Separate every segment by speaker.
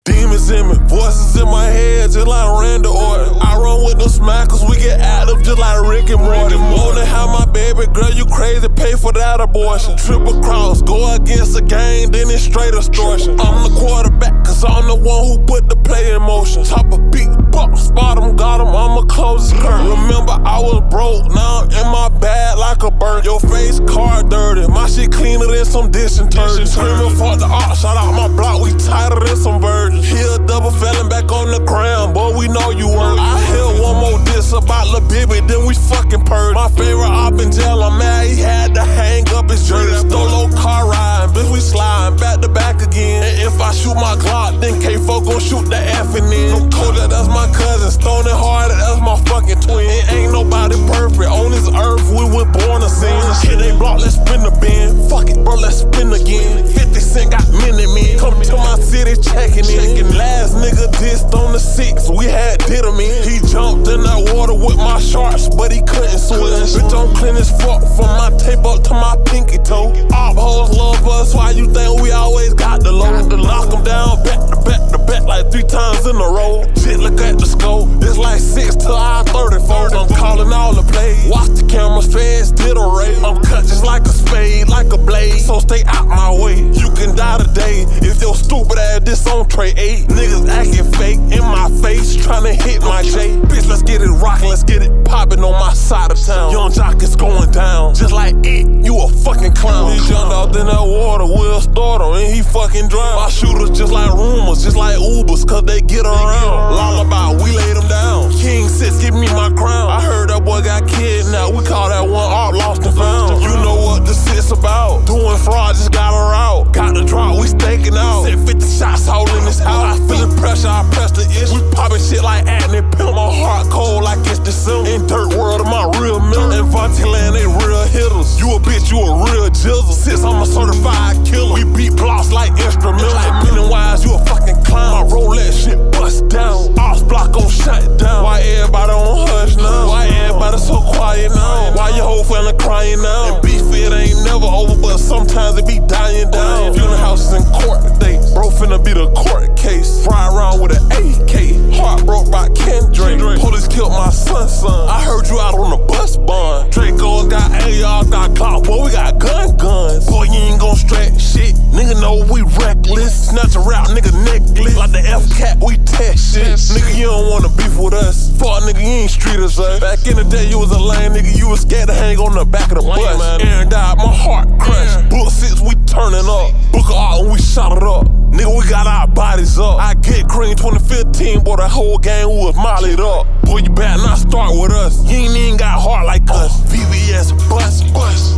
Speaker 1: Demons in me, voices in my head just like Randy Orton. I run with them smackers, we get active just like Rick and Morty. Wanna have my baby girl, you crazy, pay for that abortion. Triple cross, go against the game, then it's straight extortion. I'm the quarterback, cause I'm the one who put the play in motion. Top a beat, buck, spot him, got him, I'ma close his curtain. Remember I was broke, now I'm in my bag like a bird. Your face car dirty, my shit cleaner than some dish detergent. Screaming for the art, shout out my block, we tighter than some virgins. He a double felon back on the ground, boy, we know you work. I heard one more diss about Lil Bibby, then we fucking purge. My favorite op in jail, I'm mad he had to hang up his jersey. Stolo car riding, bitch, we sliding back to back again. And if I shoot my Glock, then K4 gon' shoot the F and then. No Kodak, that's my cousin. Stone and Hardy, that's my fucking twin. Ain't nobody perfect, on this earth we were born to sin. Hit they block, let's spin the bin. Fuck it, bro, let's spin again. 50 Cent got many men. Come to my city checking in. Last nigga dissed on the 6, we had did him in. He jumped in that water with my sharks, but he couldn't swim. Bitch, I'm clean as fuck from my tape up to my pinky toe. Op hoes love us, why you think we always got the low? Knock them down, back to back to back like 3 times in a row. Shit, look at the scope, it's like 6 till I 34. I'm calling all the plays, watch the cameras, feds did a raid. I'm cut just like a spade, like a blade, so stay out my way. You can die today if your stupid ass this on tray 8. Niggas acting fake in my face, tryna hit my J. Bitch, let's get it rockin', let's get it poppin' on my side of town. Young Jock is going down, just like it, you a fucking clown. He jumped out in that water, Will start him, and he fucking drowned. My shooters just like rumors, just like Ubers, cause they get around. Lullaby, we laid him down. King 6, give me my crown. I heard that boy got kidnapped, we call that one art lost and found. You know what this shit's about, doing fraud, just got her out. Got the drop, we staking out. Set 50 shots all in this house. I feel the pressure, I press the issue. We poppin' shit like Adney, pimp my heart cold like it's December. In dirt world, of my real milk. In Vontaeland, they real hitters. You a bitch, you a real jizzle. Since I'm a certified killer, we beat blocks like instrumental. Like Pennywise, you a fucking clown. My Rolex shit bust down. Ops block gon' shut down. Why everybody on hush now? Why everybody so quiet now? Why your whole family crying now? And beef, it ain't never over, but sometimes it be dying down. Funeral houses in court today, bro finna be the court case. Fly around with an AK, heart broke by Kendrick. Police killed my son. I heard you out on the bus bond. Draco's got AR, got Glock, boy, we got guns. Boy, you ain't gon' stretch shit, nigga know we reckless. Snatch a rap, nigga necklace, like the F-Cat, we test shit. Nigga, you don't wanna beef with us, fuck nigga, you ain't streeters, us. Back in the day, you was a lame nigga, you was scared to hang on the back of the bus. Aaron died, my heart crushed. Book 6, we turning up. Book art when we shot it up. Nigga, we got our bodies up. I get cream 2015, boy, the whole gang was mollied up. Boy, you better not start with us. You ain't even got heart like us. VVS, bust,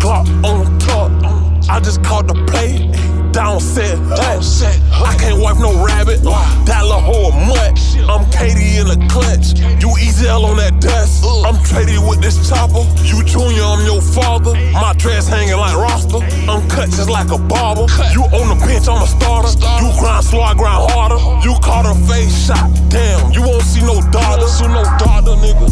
Speaker 1: Glock on top. I just caught the play. Down set, I can't wipe no rabbit. That little hoe mutt. I'm Katie in the clutch. You EZL on that dust. I'm trading with this chopper. You junior, I'm your father. My dress hanging like roster. I'm cut just like a barber. You on the bench, I'm a starter. You grind slow, I grind harder. You caught a face shot. Damn, you won't see no daughter. See no daughter, nigga.